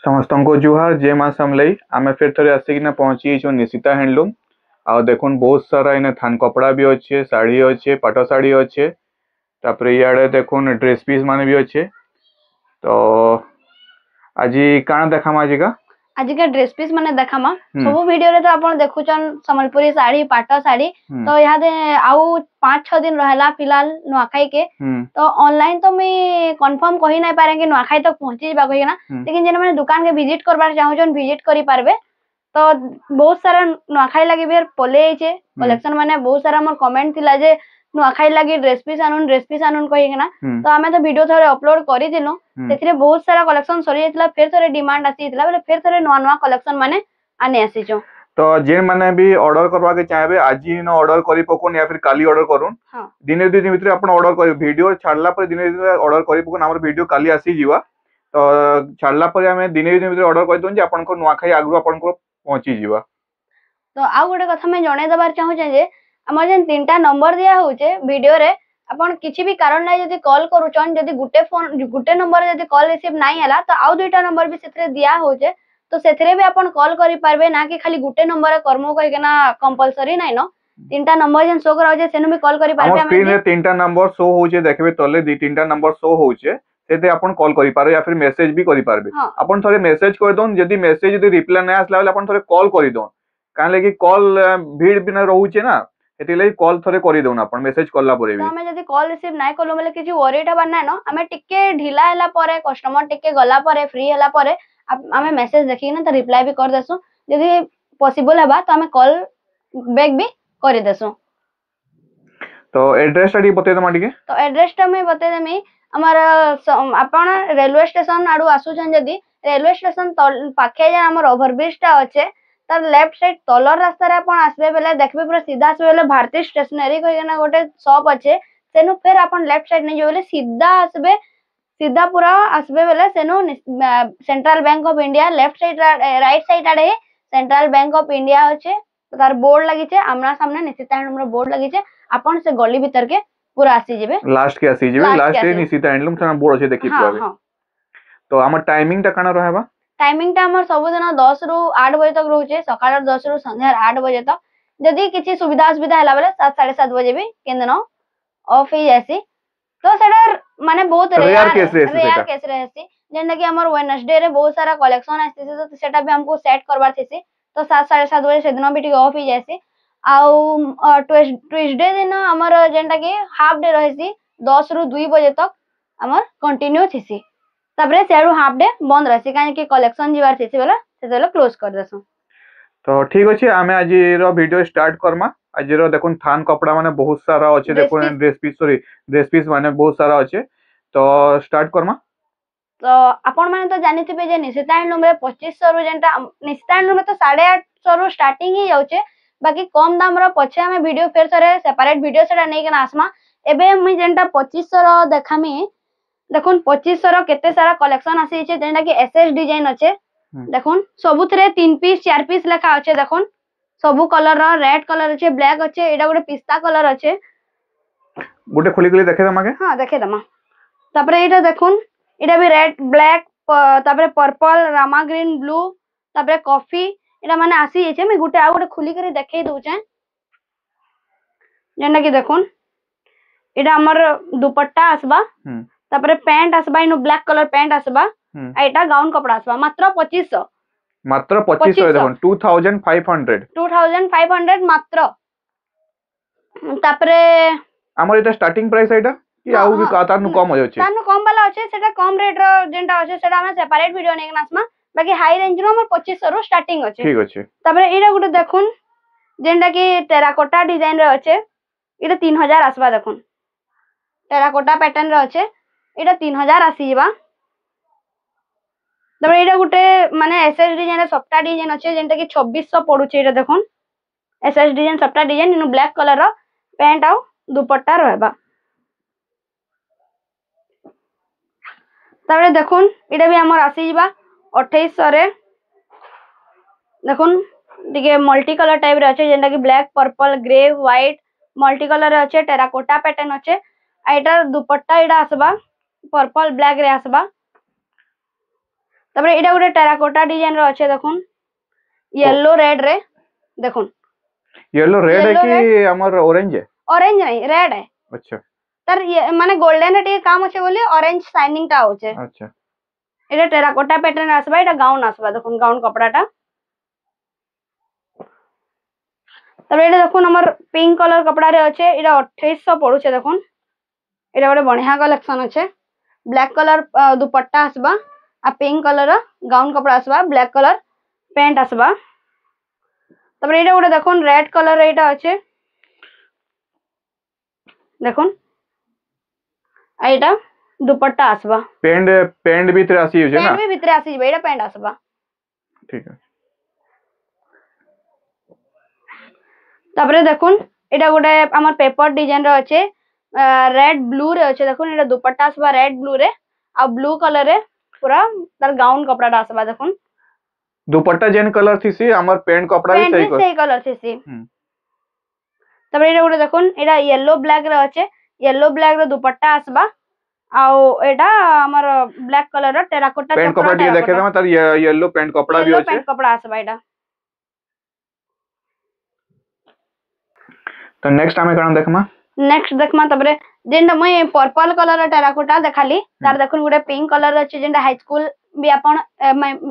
समस्त को जुहार जय मां समलई आमे फिर थोड़े आसिकिना पहुंची जो निशिता हैंडलूम आ देखुन बहुत सारा इने थान कपड़ा भी अच्छे साड़ी अच्छे पाट साड़ी अच्छे तापर इे देखुन ड्रेस पीस माने भी अच्छे। तो आज काना देखा आज का आज का ड्रेस पीस माने देखामा सब वीडियो रे तो आपण देखुचन संबलपुरी साड़ी पाट साड़ी तो यहाँ दे आउ 5-6 दिन रहला फिलहाल नुआखाई के तो ऑनलाइन तो मैं कंफर्म कहि नहीं पारे कि नुआखाई तक पहुंची जीबा कहि ना लेकिन जेन माने दुकान के विजिट करबार चाहू जन विजिट करि पारबे तो बहुत सारा नुआखाई लागि बेर पले आइछे कलेक्शन माने बहुत सारा मोर कमेंट थिला जे नुआखाई लागि ड्रेस पीस आनुन कहि ना तो आमे तो वीडियो थोड़े अपलोड करि दिनो सेथिरे बहुत सारा कलेक्शन सरी जाइतला फिर थोड़े डिमांड आसी जाइतला बोले फिर थोड़े नवा नवा कलेक्शन माने आने आसी जो। तो जेन माने भी ऑर्डर करवा के चाहबे आज ही न ऑर्डर करि पकोन या फिर काली ऑर्डर करूं दिने दु दिन भीतर अपन ऑर्डर करि वीडियो छाडला पर दिने दिन ऑर्डर करि पकोन हमर वीडियो काली आसी जीवा तो छाडला पर हमें दिने दिन भीतर ऑर्डर करि दोन जे अपन को नुआखाई आगु अपन को पहुंची जीवा। तो आ गोटे कथा मैं जणे दबार चाहू जे हमर जेन तीनटा नंबर दिया होचे वीडियो रे अपन किसी भी कारण नै जदी कॉल करूचन जदी गुटे नंबर जदी कॉल रिसीव नाही हला तो आउ दुईटा नंबर भी सेथरे दिया होचे तो सेथरे भी अपन कॉल करि पारबे ना कि खाली गुटे नंबर करमो कहि के ना कंपलसरी नै न तीनटा नंबर जेन शो कराउ जे सेनु भी कॉल करि पारबे। हम स्क्रीन रे तीनटा नंबर शो होचे देखबे तले दी तीनटा नंबर शो होचे सेते अपन कॉल करि पारो या फिर मेसेज भी करि पारबे अपन थोड़े मेसेज कर दोन जदी मेसेज जदी रिप्लाई नै आसला वाला अपन थोड़े कॉल करि दोन कान लेकि कॉल भीड़ बिना रहउचे ना एतिले कॉल थोड़े करि दोन अपन मेसेज करला परे भी तो हमें जदी कॉल रिसीव नाही करलो मतलब किछि वरीड हबा नै न हमें टिके ढिला हला परे कस्टमर टिके गला परे फ्री हला परे हमें मेसेज देखि ना तो रिप्लाई भी कर देसु जदी पॉसिबल हबा तो हमें कॉल बैक भी कर देसु। तो एड्रेस डी बते दमा टिके तो एड्रेस टा मैं बते देमी हमर आपण रेलवे स्टेशन आडू आसुछन जदी रेलवे स्टेशन पाखे जा हमर ओवरब्रिज टा अच्छे तर लेफ्ट साइड तलर रास्ता रे आपण आसबे बेले देखबे पूरा सीधा आसबे बेले भारतीय स्टेशनरी कहिना गोटे शॉप अच्छे सेनु फिर आपण लेफ्ट साइड नै जो बेले सीधा आसबे सीधा पूरा आसबे बेले सेनु Central Bank of India left side right side आडे सेंट्रल बैंक ऑफ इंडिया अच्छे तार बोर्ड लागि छे आमना सामने निशिता हैंडलूम रो बोर्ड लागि छे आपण से गली भीतर के पूरा आसी जेबे लास्ट के निशिता हैंडलूम थाना बोर्ड अच्छे देखि पाबे। तो हमर टाइमिंग ता काना रहबा टाइमिंग टा हमर सब दिन 10 रु 8 बजे तक रहउचे सकाळ 10 रु संध्या 8 बजे तक जदी किछि सुविधा असुविधा हला बेले 7-7:30 बजे भी केंदनो ऑफ ही जासी तो सेडा माने बहुत रेयर केस रहसी जेंडा कि हमर वेडनेसडे रे बहुत सारा कलेक्शन आसी तो सेटा भी हमको सेट करबार थेसी तो 7-7:30 बजे से दिन भी टिक ऑफ ही जासी आउ ट्यूसडे दिन हमर जेंडा कि हाफ डे रहसी 10 रु 2 बजे तक हमर continue Tessy तबरे Sedu half day बंद रहसी काहे कि कलेक्शन जीवार थेसी बेला सेदेला क्लोज कर देसु। तो ठीक अछि आमे आज रो वीडियो स्टार्ट करमा आज रो देखुन थान कपड़ा माने बहुत सारा अछि देखुन ड्रेस पीस माने बहुत सारा अछि तो स्टार्ट करमा। तो आपण माने तो जानिथिबे जे निशिता हैंडलूम रे 2500 रु जेंटा निशिता हैंडलूम में तो 850 रु स्टार्टिंग ही जाउचे बाकी कम दाम रो पछे हमें वीडियो फेर थरे सेपरेट वीडियो सेटा नै के आसमा एबे मुई जेंटा 2500 रो देखामी देखुन 2500 रो केते सारा कलेक्शन आसी छै जेंटा कि एसएस डिजाइन अच्छे देखुन सबुथरे 3 पीस 4 पीस लेखा अच्छे देखुन सबु कलर रो रेड कलर अच्छे ब्लैक अच्छे एडा गोटे पिस्ता कलर अच्छे गोटे खोली खोली देखे दमा के हां देखे दमा तापरे एटा देखुन एटा भी रेड ब्लैक तापरे पर्पल रामा ग्रीन ब्लू तापरे कॉफी एटा माने आसी छै मैं गोटे आ गोटे खुली करी देखे दउ छै जेंटा कि देखुन एटा हमर दुपट्टा आसबा तापरे पैंट आसबा इनो ब्लैक कलर पैंट आसबा एटा गाउन कपड़ा आसबा मात्र 2500 देखुन 2500 मात्र तापरे हमर एटा स्टार्टिंग प्राइस एटा कि आउ भी तारनु कम होय छै तारनु कम वाला अछि सेटा कम रेट रो जेंटा अछि सेटा हम सेपरेट वीडियो नै नासमा बाकी हाई रेंज रो हमर 2500 रो स्टार्टिंग अछि ठीक अछि तापरे एटा गुटे देखुन जेंटा कि टेराकोटा डिजाइन रो अछि एटा 3000 आसबा देखुन टेराकोटा पैटर्न रो अछि एटा 3000 आसी जेबा तबे एटा गुटे माने एसएस डिजाइन सफ्टा डिजाइन अछि जेंटा कि 2600 पडुचे एटा देखुन एसएस डिजाइन सफ्टा डिजाइन इन ब्लैक कलर रो पैंट आउ दुपट्टा रहबा तबे देखुन एटा भी हमर आसी जेबा 2800 रे देखुन दिके मल्टी कलर टाइप रे अछि जेंटा कि black purple grey white multi colour रे अछि टेराकोटा पैटर्न अछि एटा दुपट्टा एटा आसबा पर्पल ब्लैक रे आसबा तापर एटा गुटे टेराकोटा डिजाइन रो अच्छे देखुन येलो रेड रे देखुन येलो रेड है Yellow कि हमर ऑरेंज है? ऑरेंज नहीं रेड है अच्छा तार ये माने गोल्डन रे काम अच्छे बोली ऑरेंज शाइनिंग टा होचे अच्छा एटा टेराकोटा पैटर्न आसबा एटा गाउन आसबा देखुन गाउन कपड़ाटा तबे एटा देखुन हमर पिंक कलर कपड़ा रे अच्छे एटा 2800 पड़ुचे देखुन एटा गोटे बढ़िया कलेक्शन अच्छे ब्लैक कलर दुपट्टा आसबा आ पिंक कलर गाउन कपड़ा आसबा ब्लैक कलर पैंट आसबा तबे एटा गोटे देखुन रेड कलर एटा अच्छे देखुन एटा दुपट्टा आसबा पेंट पेंट भीतर आसी होचे ना पैंट भी भितरे आसी जबे एटा पैंट आसबा ठीक है तापरे देखुन एटा गोटे हमर पेपर डिजाइन रो अच्छे रेड ब्लू रे अच्छे देखुन एटा दुपट्टा आसबा रेड ब्लू रे आ ब्लू कलर रे पूरा तार गाउन कपड़ा आसबा देखुन दुपट्टा जेन कलर थीसी हमर पेंट कपड़ा भी पैंट सही भी कर सही कलर थीसी हम्म। तापरे एटा गोटे देखुन एटा येलो ब्लैक रे अच्छे येलो ब्लैक रो दुपट्टा आसबा आउ एटा हमर ब्लैक कलर रो टेराकोटा पेंट कपड़ा टिके देखे दमा तार येलो पेंट कपड़ा भी येलो होचे पैंट कपड़ा आसबा एटा तो नेक्स्ट हमें कण देखमा नेक्स्ट देखमा तबरे जेंडा मय पर्पल कलर टेराकोटा देखाली तार देखुन गुटे पिंक कलर अछि जेंडा हाई स्कूल भी आपण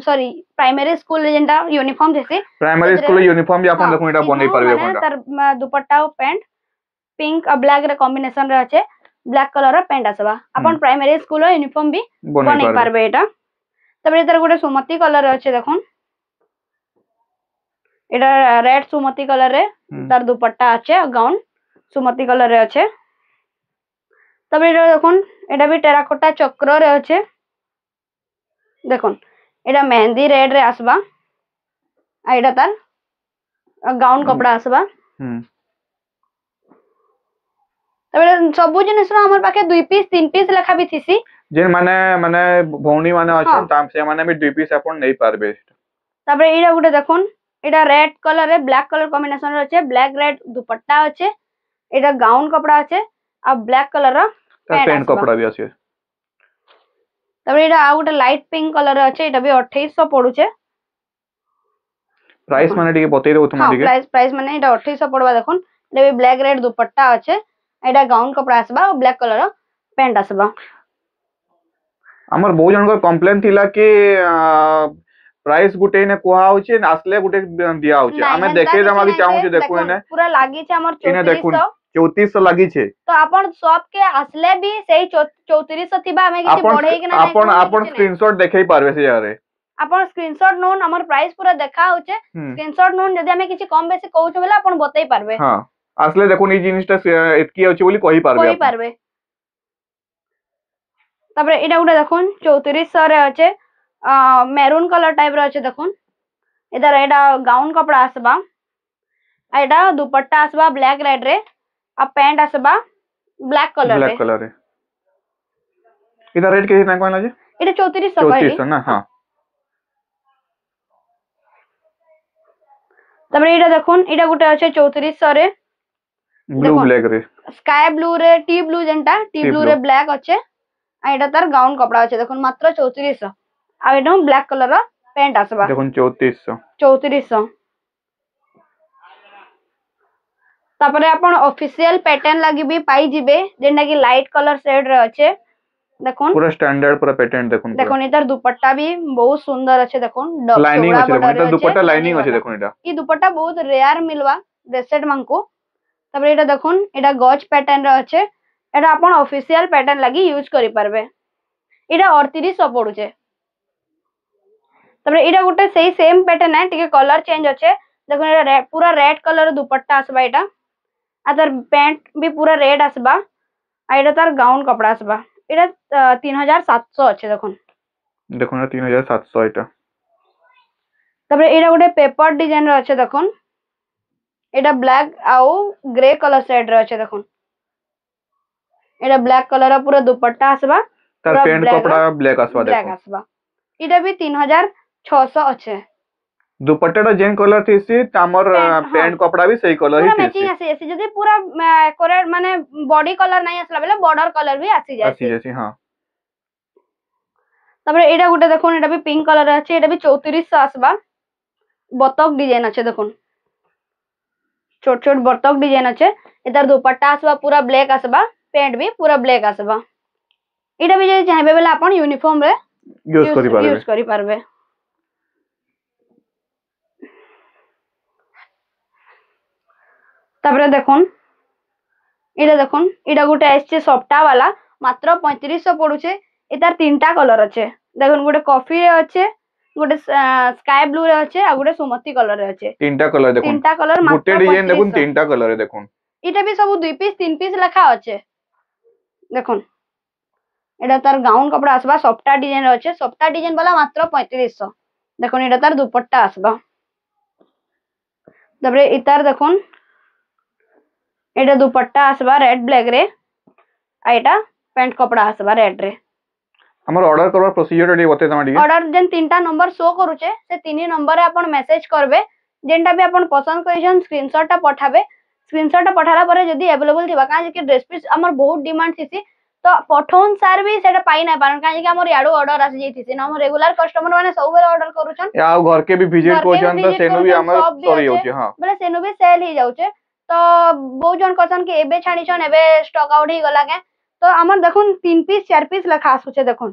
सॉरी प्राइमरी स्कूल जेंडा यूनिफॉर्म देसी प्राइमरी स्कूल यूनिफॉर्म भी अपन देखो एटा बनै परबे माने कोनटा तार दुपट्टा और पैंट पिंक और ब्लैक रे कॉम्बिनेशन रे अछि ब्लैक कलर रो पैंट आसबा अपन प्राइमरी स्कूल यूनिफॉर्म भी बनै परबे एटा तबरे तार गुटे सुमति कलर अछि देखुन एटा रेड सुमति कलर रे तार दुपट्टा अछि गाउन सुमति कलर रे अछि तबे एटा देखुन एटा भी टेराकोटा चक्र रे अछि देखुन एटा मेहंदी रेड रे आसबा आ एटा तार गाउन कपड़ा आसबा तबे सब जिनिस रो हमर पाके 2 पीस 3 पीस लेखा भी थिसी जेन माने माने भौणी माने अछन ताम से माने भी 2 पीस अपन नहीं पारबे तबे एटा गुटे देखुन एटा रेड कलर रे ब्लैक कलर कॉम्बिनेशन रे अछि ब्लैक रेड दुपट्टा अछि एटा गाउन कपड़ा अछि आ ब्लैक कलर रो पैंट कपड़ा भी अछि तबे एटा आ गुटे लाइट पिंक कलर रे अछि एटा भी 2800 पडुचे प्राइस माने टिके बतै दो तुम टिके प्राइस माने एटा 2800 पडबा देखुन एटा भी ब्लैक रेड दुपट्टा अछि एटा गाउन कपड़ा आसबा और ब्लैक कलर रो पैंट आसबा हमर बहुत जन को कंप्लेन थिला कि प्राइस गुटे ने कोहा होचे आसले गुटे दिया होचे हमें देखे दमा कि चाहू जे देखु ने पूरा लागी छे हमर 3400 3400 लागी छे तो अपन शॉप के आसले भी सही 3400 थिबा हमें किछि बढ़े कि ना अपन स्क्रीनशॉट देखै पारबे से यारे अपन स्क्रीनशॉट नोन हमर प्राइस पूरा देखा होचे स्क्रीनशॉट नोन जदी हमें किछि कम बेसी कहू छबेला अपन बतै पारबे हां आसले देखो नि जिनिसटा एतकी होचे बोली कहि पारबे तबरे एटा गुटे देखुन 3400 रे अछि मैरून कलर टाइप रे अछि देखुन इधर एटा गाउन कपड़ा आसबा एटा दुपट्टा आसबा ब्लैक रेड रे आ पैंट आसबा ब्लैक कलर रे इधर रेड के ना कोन लाजे एटा 3400 कहली 3400 ना हां तबरे एटा देखुन एटा गुटे अछि 3400 रे ब्लू ब्लैक रे स्काई ब्लू रे टी ब्लू जेंटा टी ब्लू रे ब्लैक अछि आ एटा तार गाउन कपड़ा अछि देखुन मात्र 3400 आ एटा ब्लैक कलर रो पैंट आसबा देखुन 3400 तापरे अपन ऑफिशियल पैटर्न लागि भी पाई जिबे जेंटा कि लाइट कलर शेड रे अछि देखुन पूरा स्टैंडर्ड पूरा पैटर्न देखुन इधर दुपट्टा भी बहुत सुंदर अछि देखुन लाइनिंग अछि देखुन इधर दुपट्टा लाइनिंग अछि देखुन एटा ई दुपट्टा बहुत रेयर मिलवा ब्रेसलेट मानको तबरे एटा देखुन एटा गॉच पैटर्न रे अछि एटा अपन ऑफिशियल पैटर्न लागि यूज करि परबे एटा 3800 पडुचे तबरे एटा गुटे सही सेम पैटर्न है टिके कलर चेंज अछि देखुन एटा पूरा रेड कलर दुपट्टा आसबा एटा अदर पैंट भी पूरा रेड आसबा आ एटा तार गाउन कपड़ा आसबा एटा 3700 अछि देखुन 3700 एटा तबरे एटा गुटे पेपर डिजाइन रे अछि देखुन एटा ब्लैक आउ ग्रे कलर शेड रे अछि देखुन एटा ब्लैक कलर पूरा दुपट्टा आसबा तार पैंट कपड़ा ब्लैक आसबा देखो एटा भी 3600 अछि दुपट्टा जेन कलर थीसी तामर पैंट कपड़ा भी सही कलर ही मैचिंग आसी जदी पूरा कोरे माने बॉडी कलर नहीं आसला बेले बॉर्डर कलर भी आसी जाय हां তারপরে এটা গোটে দেখুন, এটা বি পিঙ্ক কলর আছে, এটা বি 3400 আসবা। বতক ডিজাইন আছে দেখুন, ছোট ছোট বতক ডিজাইন আছে। এটার দুপাট্টা আসবা পুরা ব্ল্যাক আসবা, প্যান্ট বি পুরা ব্ল্যাক আসবা। এটা বি যদি চাইবে বেলে আপন यूनिफॉर्म রে यूज करि पारबे। यूज करि पारबे। তারপরে দেখুন এটা গোটে আসছে সফটা वाला, মাত্র 3500 পড়ুছে। এটার তিনটা কলর আছে দেখুন, গোটে কফি রে আছে, গোটে স্কাই ব্লু রে আছে, আর গোটে সুমতি কলর রে আছে। তিনটা কলর দেখুন, তিনটা কলর গোটে মাত্র ডিজাইন দেখুন 3500। তিনটা কলরে দেখুন। এটা বি সব 2 পিস 3 পিস লেখা আছে দেখুন। এটা তার গাউন কাপড় আসবা, সফটা ডিজাইন আছে, সফটা ডিজাইন वाला মাত্র 3500। দেখুন এটা তার দুপাট্টা আসবা। তারপরে এটার দেখুন, এটা দুপাট্টা আসবা রেড ব্ল্যাক রে, আর এটা প্যান্ট কপড়া আসবা রেড রে। हमर ऑर्डर करवा प्रोसीजर टी बते तमा टी। ऑर्डर जेन तीनटा नंबर शो करूचे, से तीनी नंबर रे अपन मेसेज करबे, जेनटा भी अपन पसंद करिछन स्क्रीनशॉट टा पठाबे। स्क्रीनशॉट टा पठाला परे जदी अवेलेबल थिबा, काहे जे कि ड्रेस पीस हमर बहुत डिमांड थिसी, तो पठौन सार भी सेटा पाई ना पारन, काहे जे कि हमर याडो ऑर्डर आसी जैथिसी ना। हम रेगुलर कस्टमर माने सब बेले ऑर्डर करूछन, या घर के भी विजिट कोछन तो सेनु भी हमर सॉरी होचे। हां बोले सेनु भी सेल ही जाउचे। तो बहुत जन कहसन कि एबे छाणीछन, एबे स्टॉक आउट ही गला के। तो हमर देखुन 3 पीस 4 पीस लखा आसुचे देखुन,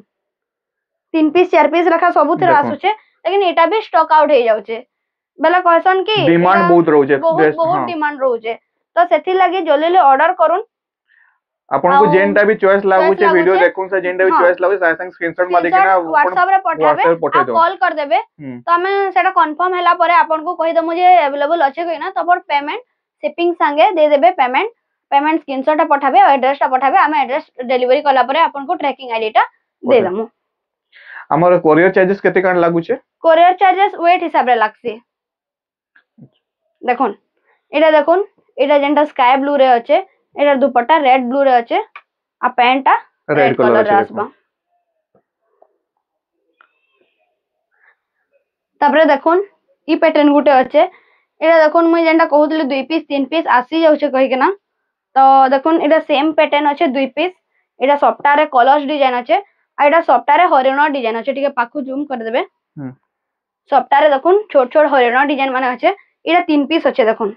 3 पीस 4 पीस रखा सबुतिर आसुचे, लेकिन एटा भी स्टॉक आउट हो जाउचे। बेला कहसन कि डिमांड बहुत रहउचे, बहुत डिमांड रहउचे। तो सेथि लागि जल्दी ऑर्डर करूं। आपन को जेनटा भी चॉइस लागुचे वीडियो देखुन से, जेनटा भी चॉइस लागुचे साथ संग स्क्रीनशॉट मा देखिना व्हाट्सएप रे पठाबे आ कॉल कर देबे। तो हमें सेटा कंफर्म होला परे आपन को कहि द मुझे अवेलेबल अछि कहिना, तो पर पेमेंट शिपिंग संगे दे देबे। पेमेंट स्क्रीनशॉट पठाबे और एड्रेस टा पठाबे, हमें एड्रेस डिलीवरी कला परे आपन को ट्रैकिंग आईडी टा दे दमु। हमर कोरियर चार्जेस केते कान लागुचे? कोरियर चार्जेस वेट हिसाब रे लागसी देखुन। एटा देखुन, एटा जेंटा स्काई ब्लू रे अछि, एटा दुपट्टा रेड ब्लू रे अछि, आ पैंट टा रेड कलर रे आसबा। तापरे देखुन ई पैटर्न गुटे अछि, एटा देखुन मुई जेंटा कहउतली 2 पीस 3 पीस आसी जाउचे कहि के ना। तो देखुन एटा सेम पैटर्न अछि 2 पीस। एटा सफ्टा रे कलर्स डिजाइन अछि, आ एटा सफ्टा रे हरिण डिजाइन अछि। ठीक है, पाखु जूम कर देबे। सफ्टा रे देखुन छोट छोट हरिण डिजाइन माने अछि। एटा 3 पीस अछि देखुन,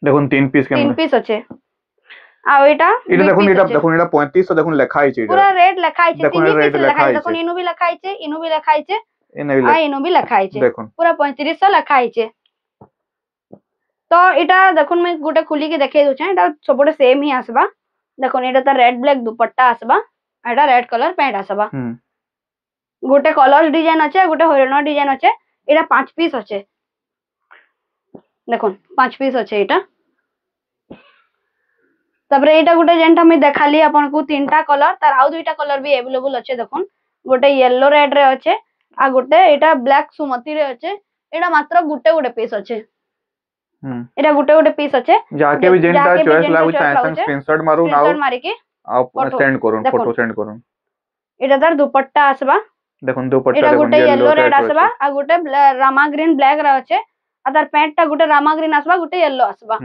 देखुन 3 पीस के 3 पीस अछि। आ एटा देखुन, एटा 3500 देखुन लिखा छै, पूरा रेट लिखा छै, 3 पीस लिखा छै देखुन। इनु भी लिखा छै, इनु भी लिखा छै, आ इनु भी लिखा छै, देखुन पूरा 3500 लिखा छै। तो एटा देखुन मैं गुटे खुली के देखे दोछे, एटा सबोटे सेम ही आसबा। देखुन एटा त रेड ब्लैक दुपट्टा आसबा, एटा रेड कलर पैंट आसबा। गोटे कलर्स डिजाइन अच्छे, गोटे हरिण डिजाइन अच्छे। एटा 5 पीस अच्छे देखुन, 5 पीस अच्छे एटा। तबरे एटा गोटे जेंटा मैं देखाली आपन को तीनटा कलर, तार आउ दुईटा कलर भी अवेलेबल अच्छे देखुन। गोटे येलो रेड रे अच्छे, आ गोटे एटा ब्लैक सुमती रे अच्छे। एटा मात्र गुटे गुटे पीस अच्छे, एटा गुटे गुटे पीस अच्छे। जाके भी जेंटा चॉइस लागु चाहे संग स्क्रीनशॉट मारू नाउ, स्क्रीनशॉट मारी के आप सेंड करूं, फोटो सेंड करूं। एटा तार दुपट्टा आसबा देखुन, दुपट्टा एटा देखुन गोटे येलो रेड आसबा, आ गोटे रामा ग्रीन ब्लैक रे अच्छे। आ तार पैंट टा गोटे रामा ग्रीन आसबा, गोटे येलो आसबा।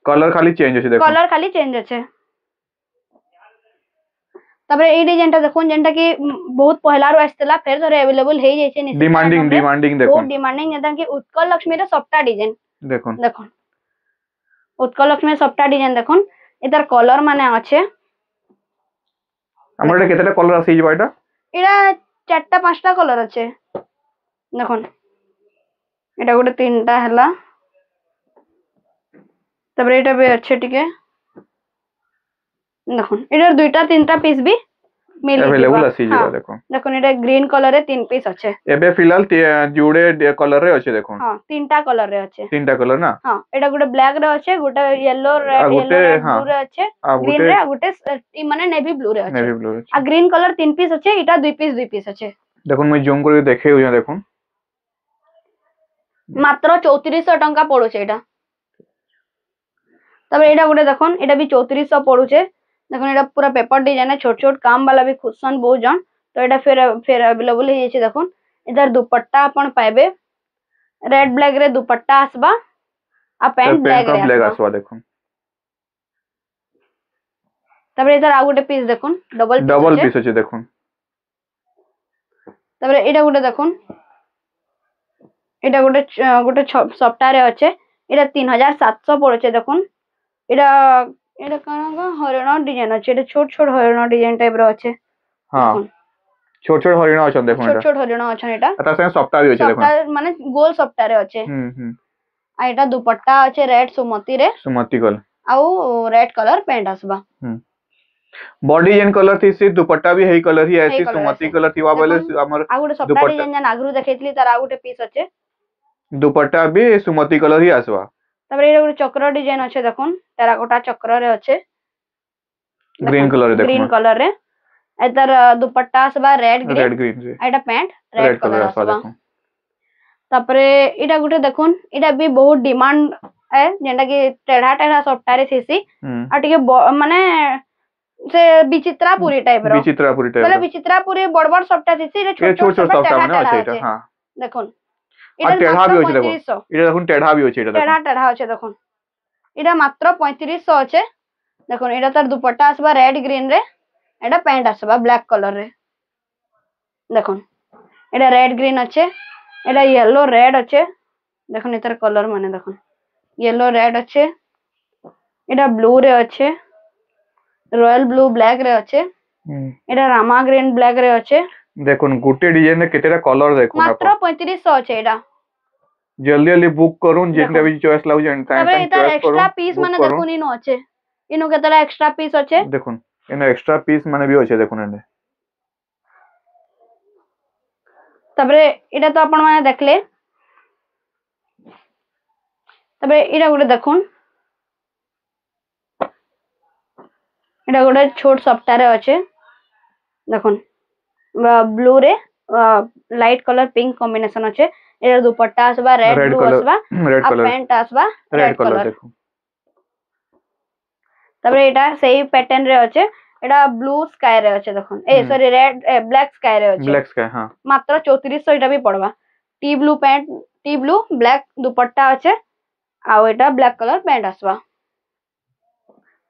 कलर खाली चेंज अछि देखुन, कलर खाली चेंज अछि। तबरे ए डिजाइन टा देखुन, जेंटा कि बहुत पहला रो आस्तला, फेर थोरे अवेलेबल हे जाय छै। डिमांडिंग देखुन, बहुत डिमांडिंग जेता कि उत्कल लक्ष्मी रे सफ्टा डिजाइन देखुन। देखुन उत्कल लक्ष्मी सफ्टा डिजाइन देखुन। एतार कलर माने अच्छे, हमर केतेटा कलर आसी जबा एटा? एटा 4टा 5टा कलर अच्छे देखुन। एटा गोटे 3टा हला, तबरे एटा भी अच्छे टिके देखुन। एटा 2टा 3टा पीस भी मिल अवेलेबल आसी जबा देखुन। देखुन एटा ग्रीन कलर रे 3 पीस अच्छे। एबे फिलहाल जुड़े कलर रे अच्छे देखुन। हां 3टा कलर रे अच्छे, 3टा कलर ना। हां एटा गोटे ब्लैक रे अच्छे, गोटे येलो रेड ब्लू रे अच्छे, ग्रीन रे, आ गोटे ई माने नेवी ब्लू रे अच्छे। आ ग्रीन कलर 3 पीस अच्छे, एटा 2 पीस अच्छे देखुन। मैं जूम कर देखे हो देखुन, मात्र 3400 टंका पड़ुचे एटा। तबे एटा गोटे देखुन, एटा भी 3400 पड़ुचे देखुन। एटा पूरा पेपर डिजाइन है, छोट छोट काम वाला भी खुशन बहुत जन। तो एटा फिर अवेलेबल हे छै देखुन। इधर दुपट्टा अपन पाइबे, रेड ब्लैक रे दुपट्टा आसबा, आ पैंट ब्लैक रे आसबा देखुन। तबे इधर आ गोटे पीस देखुन, डबल पीस अछि देखुन। তারপরে এটা গোটে দেখুন, এটা গোটে গোটে সপ্তাহে আছে, এটা 3700 পড়ছে দেখুন। এটা এটা কারণ হরিণ ডিজাইন আছে, এটা ছোট ছোট হরিণ ডিজাইন টাইপ র আছে। হ্যাঁ দেখুন ছোট ছোট হরিণ অছন দেখুন ছোট এটা। ছোট হরিণ অছন, এটা আর তার সঙ্গে সপ্তাহ ବି ଅଛି দেখুন। সপ্তাহে মানে গোল সপ্তাহে আছে। ହୁଁ। আর এটা দুপट्टा আছে রেড সুমতি রে, ସୁମତି କଲର। ଆଉ ରେଡ୍ କଲର ପ୍ୟାଣ୍ଟ ଆସିବା। बॉडी जेन कलर थी से दुपट्टा भी हेई कलर ही ऐसी ହେଇ colour सुमति ଆସେ। कलर थी बेले ଦେଖୁନ୍, हमर ଆଉ ଗୋଟେ ସପ୍ତାହଟେ दुपट्टा ଯେନ୍ ଯେନ୍ ଆଗରୁ ଦେଖେଇଥିଲି ତାର ଆଉ ଗୋଟେ ପିସ୍ ଅଛି। दुपट्टा भी सुमति कलर ही आसवा। ତାପରେ ଏଇଟା ଗୋଟେ ଚକ୍ର ଡିଜାଇନ ଅଛି ଦେଖୁନ୍, ଟେରାକୋଟା ଚକ୍ରରେ ଅଛି ग्रीन कलर ଗ୍ରୀନ देखो କଲର ରେ। ଏତାର ଦୁପट्टा ଆସିବା ରେଡ୍ ଗ୍ରୀନ, रेड ग्रीन से ଏଇଟା pant red red colour colour आसवा ଆସିବା। देखो। ତାପରେ ଏଇଟା ଗୋଟେ ଦେଖୁନ୍, ଏଇଟା ବି ବହୁତ ଡିମାଣ୍ଡ ଏ ଯେନ୍ଟା କି ଟେଢା ଟେଢା ସପ୍ତାହରେ ଥିସି, ଆଉ ଟିକେ ମାନେ ସେ ବିଚିତ୍ରାପୁରୀ ଟାଇପ ର, विचित्रापुरी टाइप ବୋଲେ ର ବିଚିତ୍ରାପୁରୀ ବଡ ବଡ ସପ୍ତାହ ଥିସି, ଏଟା ये ଛୋଟ छोट ଛୋଟ छोट ସପ୍ତାହ सॉफ्ट ଟେଢା माने ଟେଢା আছে এটা। ଅଛି। हां ଦେଖୁନ୍ और ଏଇଟା टेढ़ा ମାତ୍ର भी होचे देखो, 3500, ये देखुन टेढ़ा भी होचे এটা ଟେଢା देखो। ଟେଢା ଅଛି ଦେଖୁନ୍, ଏଇଟା ମାତ୍ର 3500 ଅଛି। ଦେଖୁନ୍ ଏଇଟା ତାର ଦୁପଟ୍ଟା ଆସିବା ରେଡ୍ ଗ୍ରୀନ ରେ, ଏଇଟା ପ୍ୟାଣ୍ଟ ଆସିବା ବ୍ଲାକ୍ କଲର ରେ। ଦେଖୁନ୍ ଏଇଟା ରେଡ୍ ଗ୍ରୀନ ଅଛି, ଏଇଟା येलो रेड ଅଛି। ଦେଖୁନ୍ ଏତାର କଲର ମାନେ ଦେଖୁନ୍, येलो रेड ଅଛି, ଏଇଟା ବ୍ଲୁ ରେ ଅଛି, ରୟାଲ ବ୍ଲୁ ବ୍ଲାକ୍ ରେ ଅଛି, ଏଇଟା ରାମା ଗ୍ରୀନ ବ୍ଲାକ୍ ରେ ଅଛି। देखुन गुटे डिजाइन रे केतेटा कलर देखुन ମାତ୍ର आप 3500 ଅଛି ଏଇଟା। जल्दी जल्दी बुक करूं जेनटा देखो। भी चॉइस लागु जेन टाइम ତାପରେ टाइम ଏତାର चॉइस ଏକ୍ସଟ୍ରା करूं ପିସ୍ बुक ମାନେ करूं। ଦେଖୁନ୍ ଇନୁ ଅଛି, ଇନୁ କେତେଟା ଏକ୍ସଟ୍ରା ପିସ୍ ଅଛି। देखुन एने एक्स्ट्रा पीस माने भी होचे देखुन एने। ତାପରେ ଏଇଟା ତ ଆପଣ ମାନେ ଦେଖିଲେ। ତାପରେ ଏଇଟା ଗୋଟେ ଦେଖୁନ୍, ଏଇଟା ଗୋଟେ ଛୋଟ ସପ୍ତାହରେ ଅଛି ଦେଖୁନ୍, ବ୍ଲୁ ରେ ଲାଇଟ୍ କଲର ପିଙ୍କ କମ୍ବିନେସନ ଅଛି। ଏଇଟା ଦୁପଟ୍ଟା ଆସିବା ରେଡ୍ रेड ବ୍ଲୁ कलर ଆସିବା, रेड ଆଉ कलर ପ୍ୟାଣ୍ଟ ଆସିବା रेड ରେଡ୍ कलर କଲର। देखो। ତାପରେ ଏଇଟା ସେଇ ପ୍ୟାଟର୍ନ ରେ ଅଛି, ଏଇଟା ବ୍ଲୁ ସ୍କାଏ ରେ ଅଛି ଦେଖୁନ୍, ଏ ସରି ରେଡ୍ ବ୍ଲାକ୍ ସ୍କାଏ ରେ ଅଛି। ब्लैक स्काई हां ମାତ୍ର 3400 ଏଇଟା ବି ପଡବା। ଟି ବ୍ଲୁ ପ୍ୟାଣ୍ଟ, ଟି ବ୍ଲୁ ବ୍ଲାକ୍ ଦୁପଟ୍ଟା ଅଛି, ଆଉ ଏଇଟା ବ୍ଲାକ୍ କଲର ପ୍ୟାଣ୍ଟ ଆସିବା।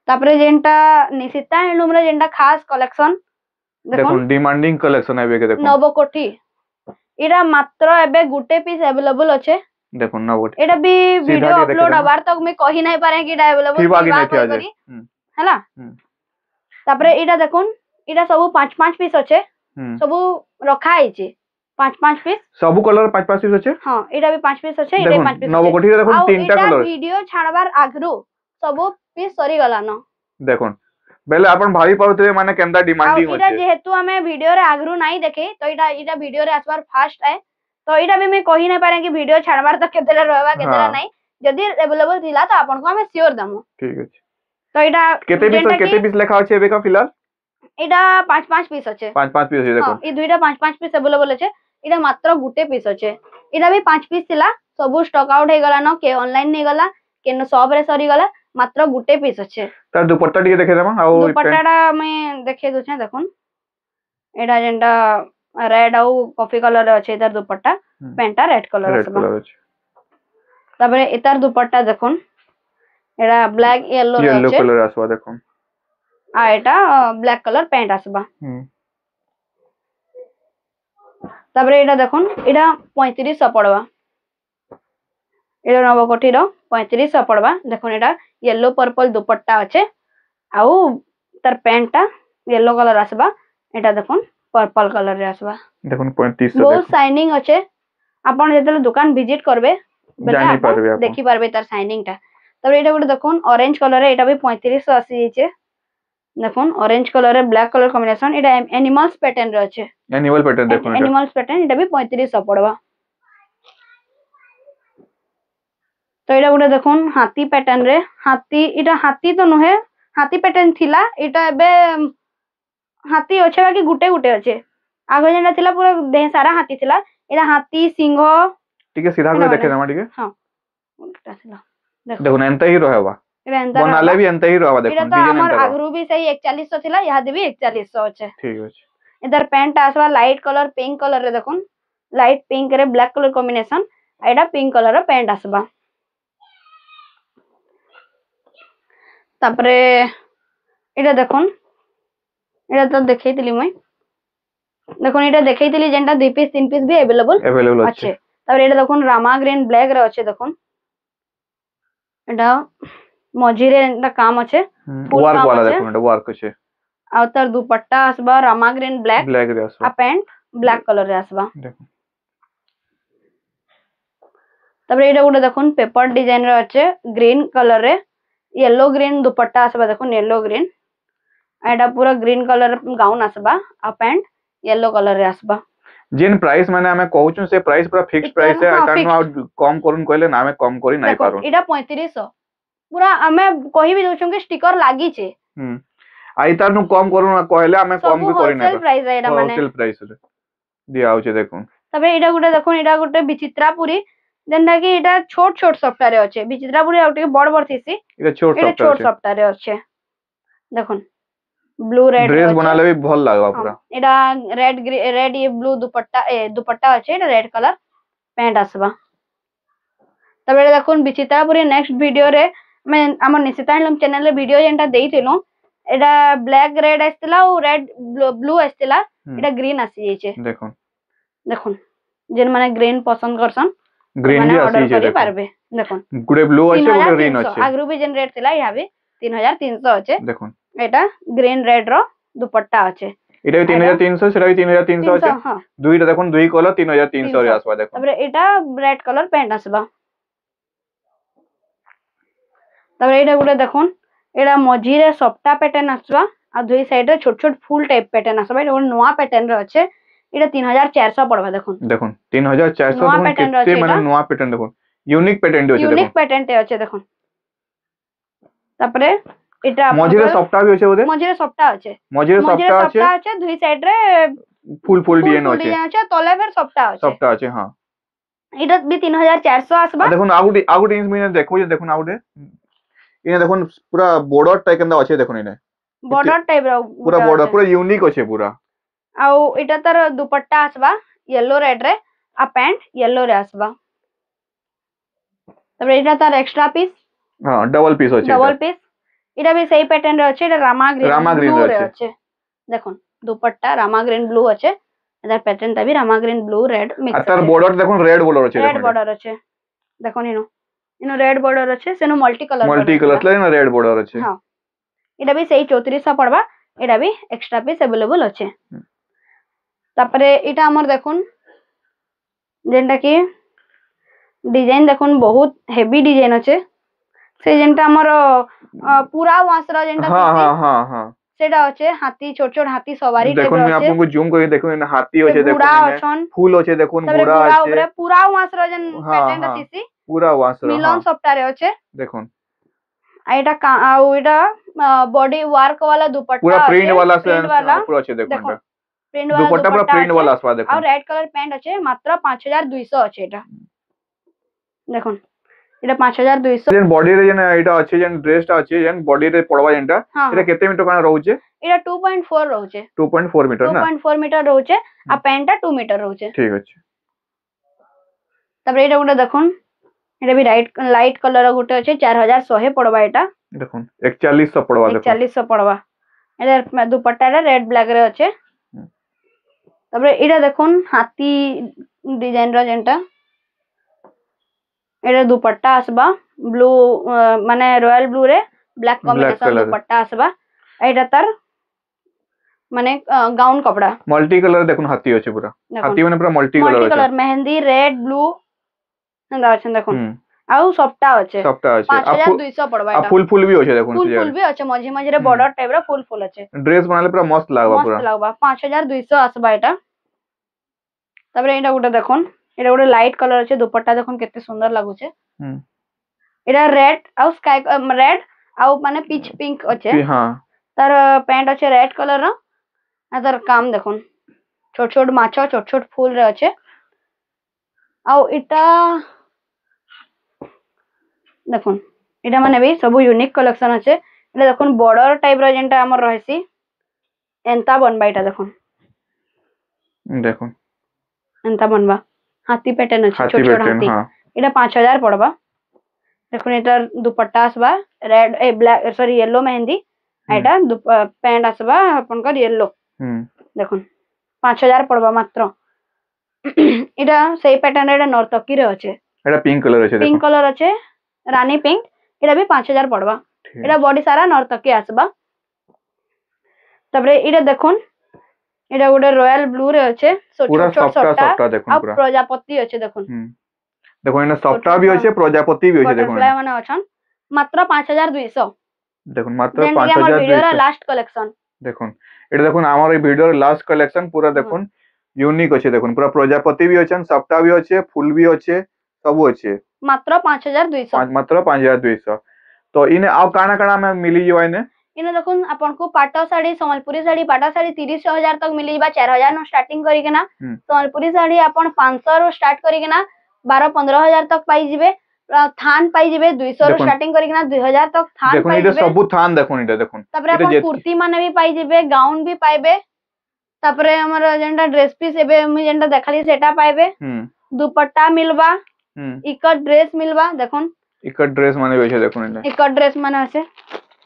ତାପରେ ଯେନ୍ଟା ନିଶିତା ହ୍ୟାଣ୍ଡଲୁମ ରେ ଯେନ୍ଟା ଖାସ କଲେକ୍ସନ ଦେଖୁନ୍, देखुन डिमांडिंग कलेक्शन आबे के देखुन। ନବକୋଠି, ଏଇଟା ମାତ୍ର ଏବେ ଗୋଟେ ପିସ୍ अवेलेबल ଅଛି। देखुन ना वो ଏଇଟା ବି सीधा ଭିडिଓ ଟିକେ अपलोड ଦେଖିଦେମା। ହବାର ତक ମୁଇଁ କହି ନାଇଁ ପାରେ କି ଏଇଟା अवेलेबल थिबा कि ଥିବା नहीं थिया जे କହିକରି ହେଲା। ତାପରେ ଏଇଟା ଦେଖୁନ୍, ଏଇଟା ସବୁ 5 ପିସ୍ ଅଛି, ସବୁ ରଖା ହେଇଛି 5 ପିସ୍। सब कलर 5 पीस ଅଛି। ହଁ ଏଇଟା ବି 5 ପିସ୍ ଅଛି, ଏଇଟା ବି देखुन 5 ପିସ୍ ଅଛି। नवकोठी रे देखुन ଆଉ तीनटा ଏଇଟା कलर ଭିडिଓ ଛାଡବାର ଆଗରୁ ସବୁ ପିସ୍ ସରିଗଲାନ। देखुन बेले अपन भाई पाउतरे माने केंदा ଆଉ डिमांडिंग ଏଇଟା ଅଛି। ଯେହେତୁ ଆମେ ଭିडिଓରେ ଆଗରୁ ନାଇଁ ଦେଖେ, ତ ଏଇଟା ଭିडिଓରେ ଆସିବାର ଫାଷ୍ଟ ଆଏ, ତ ଏଇଟା ବି ମୁଇଁ କହି ନାଇଁ ପାରେ କି ଭିडिଓ ଛାଡବାର ତ କେତେଟା ରହିବା କେତେଟା ନାଇଁ। ଯଦି अवेलेबल थिला ତ ଆପଣଙ୍କୁ ଆମେ ସିଓର ଦମୁ। ठीक ଅଛି। ତ ଏଇଟା केते पीस लेखा ଅଛି एबे का फिलहाल? ଏଇଟା 5 ପିସ୍ ଅଛି। 5 पीस ଅଛି ହଁ देखुन। ଏ ଦୁଇଟା 5 ପିସ୍ अवेलेबल ଅଛି। ଏଇଟା ମାତ୍ର ଗୋଟେ ପିସ୍ ଅଛି। ଏଇଟା ବି 5 ପିସ୍ ଥିଲା, ସବୁ ଷ୍ଟକ୍ ଆଉଟ୍ ହେଇଗଲାନ, କେ ଅନଲାଇନ ନେଇଗଲା, କେ ସପ ରେ ସରିଗଲା, ମାତ୍ର ଗୋଟେ ପିସ୍ ଅଛି। तार दुपट्टा ଟିକେ ଦେଖେଇ देमा ଆଉ ଦୁପଟ୍ଟାଟା ମୁଇଁ ଦେଖେଇ ଦଉଛେ ଦେଖୁନ୍, ଏଇଟା ଯେନ୍ଟା ରେଡ୍ ଆଉ କଫି କଲର ରେ ଅଛି ଏତାର ଦୁପଟ୍ଟା, ପ୍ୟାଣ୍ଟଟା ରେଡ୍ କଲର रेड ଆସିବା। कलर ଅଛି। ତାପରେ ଏତାର ଦୁପଟ୍ଟା ଦେଖୁନ୍, ଏଟା ବ୍ଲାକ୍ येलो ରେ येलो ଅଛି, कलर आसवा देखुन। ଆଉ ଏଟା ବ୍ଲାକ୍ କଲର ପ୍ୟାଣ୍ଟ ଆସିବା। ତାପରେ ଏଇଟା ଦେଖୁନ୍, ଏଇଟା 3500 ପଡବା। ଏଇଟା ନବକୋଠିର 3500 ପଡବା। ଦେଖୁନ୍ ଏଇଟା येलो पर्पल दुपट्टा ଅଛି, ଆଉ ତାର ପ୍ୟାଣ୍ଟଟା येलो କଲର ଆସିବା। ଏଟା ଦେଖୁନ୍ पर्पल कलर रे आसबा। देखुन 3500 बहुत शाइनिंग अच्छे। आपण जेतले दुकान विजिट करबे जानी पारबे आपण देखि पारबे तार शाइनिंग टा। तबे एटा गुटे देखुन ऑरेंज कलर रे, एटा भी 3500 आसी जेचे। देखुन ऑरेंज कलर रे ब्लैक कलर कॉम्बिनेशन, एटा एनिमल्स पैटर्न रे अच्छे। एनिमल पैटर्न देखुन एटा। एनिमल्स पैटर्न एटा भी 3500 पड़वा। तो एटा गुटे देखुन हाथी पैटर्न रे, हाथी एटा हाथी तो नहे, हाथी पैटर्न थिला, एटा एबे हाथी अच्छे बाकी गुटे गुटे अच्छे। आगे जेना थिला पूरा देह सारा हाथी थिला, एटा हाथी सिंह ठीक है सीधा कर देखे दमा ठीक है। हां उल्टा थिला देखुन एंता ही रहबा, एटा एंता बनाले भी एंता ही रहबा। एटा देखुन तो डिजाइन हमर एंता रहबा। आगरू भी सही 4100 थिला, यहां भी 4100 अच्छे। ठीक है। इधर पैंट आसवा लाइट कलर पिंक कलर रे, देखुन लाइट पिंक रे ब्लैक कलर कॉम्बिनेशन, एटा पिंक कलर रो पैंट आसबा। तापरे एटा देखुन, एटा तो देखैतिली मैं, দেখুন এটা দেখাইছিলি যেটা 2 পিস 3 পিস भी अवेलेबल अवेलेबल আছে। আছে তারপরে এটা দেখুন রামা গ্রিন ব্ল্যাক রে আছে দেখুন এটা মঝিরে এটা কাম আছে ফুল ওয়ার্ক কাম वाला আছে দেখুন এটা ওয়ার্ক আছে আর তার দুপাট্টা আসবা রামা গ্রিন ব্ল্যাক ব্ল্যাক রে আসবে আর প্যান্ট ব্ল্যাক কালার রে আসবা। দেখুন তারপরে এটা গোটে দেখুন পেপার ডিজাইন রে আছে গ্রিন কালার রে येलो ग्रीन दुपट्टा আসবা দেখুন येलो ग्रीन এটা পুরো গ্রিন কালার গাউন আসবা আর প্যান্ট येलो কালার রে আসবা। जेन प्राइस माने हमें कहूछु से प्राइस पूरा फिक्स प्राइस है हाँ, एटा नु fixed। कम करून कहले ना हमें कम करी नाही देखो पारो এটা 3500 পুরা আমি কহি भी দउछु कि स्टिकर লাগিছে आई तार नु कम करू ना कहले हमें कम सब भी करी होलसेल नाही प्राइस है এটা মানে होलसेल प्राइस रे दिया आउचे देखुन তবে এটা গোটে দেখুন এটা গোটে বিচিত্রাপুরি যেটা কি এটা ছোট ছোট সফটওয়্যার আছে বিচিত্রাপুরি আর টিকে বড় বড় থিসি এটা ছোট এটা ছোট সফটওয়্যার সফটওয়্যার আছে দেখুন ব্লু রেড ड्रेस बनाले भी भल लागबा पूरा এটা রেড রেড ये ব্লু দুপট্টা দুপট্টা আছে এটা রেড কালার প্যান্ট আসবা। তারপরে দেখুন বিচিত্রাপুরি নেক্সট ভিডিও রে আমি আমার নিশিতা হ্যান্ডলুম চ্যানেল রে ভিডিও যেটা দেইছিলু এটা ব্ল্যাক রেড আসতিলা আর রেড ব্লু আসতিলা এটা গ্রিন আসি যাইছে দেখুন দেখুন যেন মানে গ্রিন পছন্দ করছন ग्रीन মানে भी অর্ডার आसी করি देखो পারবে দেখুন गुडे ब्लू আছে गुडे ग्रीन 3300 আছে আগ্রু भी যেন রেড ଥିଲା ইহা भी 3300 আছে দেখুন এটা গ্রিন রেড র দুপট্টা আছে এটা 3300 সেটা 3300 আছে হ্যাঁ দুইটা দেখুন দুই কলর 3300 রে আসবা দেখুন তারপরে এটা রেড কালার প্যান্ট আসবা। তারপরে এটা গুলো দেখুন এটা মঝিরে সফটা প্যাটার্ন আসবা আর দুই সাইডে ছোট ছোট ফুল টাইপ প্যাটার্ন আসবা এটা ଗୋଟେ ନୂଆ প্যাটার্ন রে আছে এটা 3400 পড়বা দেখুন দেখুন 3400 ନୂଆ দেখুন pattern ର কেতে ଅଛି মানে ଏଇଟା। নয়া প্যাটার্ন দেখুন ইউনিক প্যাটার্ন আছে यूनिक দেখুন প্যাটার্ন তে আছে দেখুন তারপরে এটা মঝিরে সফটা भी আছে ওদে মঝিরে সফটা আছে মঝিরে মঝিরে সফটা আছে সফটা আছে দুই সাইড রে ফুল ফুল ডিজাইন আছে ডিজাইন আছে তলে ফের সফটা আছে সফটা আছে হ্যাঁ এটা भी 3400 আসবা। আর দেখুন আগুটি জিনিস মিনে দেখো যে দেখুন আগুটে ইনে দেখুন পুরা বর্ডর টাই কেনদা আছে দেখুন ইনে বর্ডর টাইপ র পুরা বর্ডর পুরা ইউনিক আছে পুরা ଆଉ ଏଇଟା ତାର ଦୁପଟ୍ଟା আসবা येलो रेड रे आ पैंट येलो रे আসবা। তারপরে এটা তার এক্সট্রা পিস হ্যাঁ ডাবল পিস আছে ডবল পিস এটা भी সেই প্যাটার্ন রে আছে এটা রামা গ্রিন রে ব্লু রে আছে। আছে দেখুন দুপট্টা রামা গ্রিন ব্লু আছে এটার প্যাটার্নটা भी রামা গ্রিন ব্লু রেড আর মিক্স তার বর্ডর দেখুন রেড বর্ডর আছে রেড দেখুন বর্ডর আছে দেখুন ইনো রেড বর্ডর আছে সেনো মাল্টি কালার মাল্টি কালার লাগে না রেড বর্ডর আছে হ্যাঁ এটা भी সেই 3400 পড়বা এটা भी এক্সট্রা পিস अवेलेबल আছে। তারপরে এটা আমার দেখুন যেটা কি ডিজাইন দেখুন বহুত হেভি ডিজাইন আছে সেই যেটা আমার পুরা ওয়াসরা যেটা হ্যাঁ হ্যাঁ হ্যাঁ হ্যাঁ সেটা আছে হাতি ছোট ছোট হাতি সবারই দেখুন আমি আপনাকে জুম করে দেখুন এখানে হাতি আছে দেখুন বুড়া এখানে অছন ফুল আছে দেখুন তারপরে বুড়া বুড়া আছে উপরে পুরা ওয়াসরা যেন হ্যাঁ, প্যাটার্নটা হ্যাঁ। দিছি পুরা ওয়াসরা মিলন হ্যাঁ সফটওয়্যারে আছে দেখুন আর এটা আর এটা বডি ওয়ার্ক वाला दुपट्टा पूरा प्रिंट वाला से print वाला पूरा আছে দেখুন দেখো এটা প্রিন্ট वाला দুপট্টা পুরো প্রিন্ট আছে, वाला আসবা আর দেখুন রেড কালার প্যান্ট আছে মাত্র 5200 আছে এটা দেখুন এটা 5200 যেন বডি রে যেন এটা আছে যেন ড্রেসটা আছে যেন বডি রে পড়বা যেনটা হ্যাঁ এটা কেতে মিটার কানা রହୁছে এটা 2.4 রହୁছে 2.4 মিটার না 2.4 মিটার রହୁছে আর প্যান্টটা 2 মিটার রହୁছে। ঠিক আছে তারপরে এটা গোটে দেখুন এটা भी লাইট কলর গোটে আছে 4100 পড়বা এটা দেখুন 4100 পড়বা দেখুন 4100 পড়বা এটার দুপট্টাটা রেড ব্ল্যাক রে আছে। তারপরে এটা দেখুন হাতি ডিজাইন র যেটা এটা দুপট্টা আসবা ব্লু মানে রয়্যাল ব্লু রে ব্ল্যাক কম্বিনেশন colour। দুপট্টা আসবা এটা তার মানে গাউন কপড়া মাল্টি কালার দেখুন হাতি আছে পুরা দেখুন হাতি মানে পুরা মাল্টি কালার মাল্টি আছে colour mehendi red blue and আছে দেখুন হুম ଆଉ সবটা আছে সবটা আছে 5200 পড়বা আর এটা ফুল ফুল भी আছে দেখুন ফুল ফুল भी আছে মঝি মঝিরে বর্ডর টাইপ র ফুল ফুল আছে ড্রেস বানালে পুরা মস্ত লাগবা পুরা মস্ত লাগবা 5200 আসবা এটা। তারপরে এটা গোটা দেখুন এটা গোটা লাইট কালার আছে দুপট্টা দেখুন কেতে সুন্দর লাগুছে হুম এটা রেড ଆଉ স্কাই রেড ଆଉ মানে পিচ পিঙ্ক আছে হ্যাঁ তার প্যান্ট আছে রেড কালার র আর তার কাম দেখুন ছোট ছোট মাছ ছোট ছোট ফুল রে আছে ଆଉ এটা দেখুন এটা মানে भी सब यूनिक कलेक्शन আছে এটা দেখুন বর্ডর টাইপ র যেটা আমার রহেছি এন্তা বনবা এটা দেখুন দেখুন এন্তা বনবা হাতি প্যাটার্ন আছে ছোট হাতি ছোট প্যাটার্ন হাতি হ্যাঁ এটা 5000 পড়বা দেখুন এটার দুপট্টা আসবা red black sorry yellow mehendi এটা প্যান্ট আসবা আপনকার येलो হুম দেখুন 5000 পড়বা মাত্র। এটা সেই প্যাটার্ন এটা নর্তকী রে আছে, এটা পিঙ্ক কালার আছে পিঙ্ক দেখুন। কলর আছে রানী পিঙ্ক, এটা भी 5000 পড়বা। ঠিক এটা বডি সারা নর্তকী আসবা। তারপরে এটা দেখুন, এটা গোটে রয়্যাল ব্লু রে আছে, পুরা ছোট ছোট সফটা সফটা সফটা দেখুন আর পুরা। প্রজাপতি আছে দেখুন, দেখুন এটা সফটা भी আছে, প্রজাপতি भी আছে দেখুন। বটরফ্লাই মানে অছন। মাত্র 5200। দেখুন মাত্র যেন কি আমার ভিডিওর 5200। Last collection. দেখুন এটা দেখুন আমার এই ভিডিওর লাস্ট কালেকশন পুরা দেখুন यूनिक আছে দেখুন, পুরা প্রজাপতি भी আছে, সফটা भी আছে, ফুল भी আছে, सब আছে। মাত্র 5200। মাত্র 5200। তো ইনে ଆଉ କାଣା କାଣା ଆମେ ମିଳିଯିବ ଇନେ? इने देखुन आपनको पाटो साड़ी, सम्बलपुरी साड़ी, पाटो साड़ी 30,000 तक मिलीबा, 4000 नु स्टार्टिंग करिके ना। सम्बलपुरी साड़ी आपण 500 रो स्टार्ट करिके ना 12-15,000 तक पाई जिवे। थान पाई जिवे 200 रो स्टार्टिंग करिके ना 2000 तक थान দেখুন पाई এটা जिवे। ସବୁ थान দেখুন এটা দেখুন। तापरे आपण कुर्ती माने भी पाई जिवे, गाउन भी पाइबे। तापरे हमर जेंटा ड्रेस पीस एबे हम जेंटा देखाली सेटा पाइबे। दुपट्टा मिलबा, इकर ड्रेस मिलबा देखुन। इकर ड्रेस माने भी আছে দেখুন এটা। इकर ड्रेस माने আছে,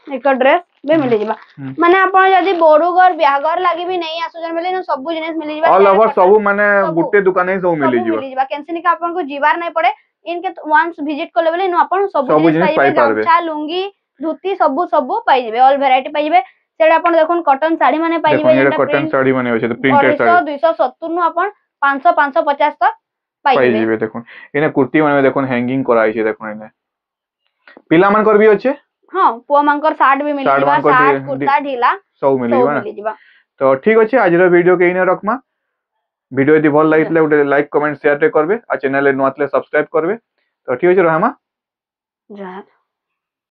इकर ड्रेस बे मिली जिबा। माने आपण जदी बोरुगर ब्याहगर लागि भी नहीं आसुजन बेले न सब जिनिस मिली जिबा। ऑल ओवर सब माने गुटे दुकान ही सब मिली जिबा। मिली जिबा, केनसिनी का आपण को जीवार नहीं पड़े। इनके वंस विजिट करले बेले न आपण सब जिनिस जिनिस पाई जिबे, गमछा लुंगी धोती सब सब पाई जिबे, ऑल वैरायटी पाई जिबे। सेडा आपण देखुन कॉटन साड़ी माने पाई जिबे, जेटा कॉटन साड़ी माने होचे प्रिंटेड साड़ी 270 नु आपण 500 550 तक पाई जिबे देखुन। इने कुर्ती माने देखुन हैंगिंग कराई छे देखुन इने। पिला मानकर भी होचे। हां पुआ मानकर शर्ट भी मिली जिबा, शर्ट कुर्ता ढीला सब मिली जिबा। तो ठीक अछि आज रो वीडियो के इने रखमा। वीडियो यदि भल लागितले उटे लाइक कमेंट शेयर करबे आ चैनल ए नोतले सब्सक्राइब करबे। तो ठीक अछि रहमा। जय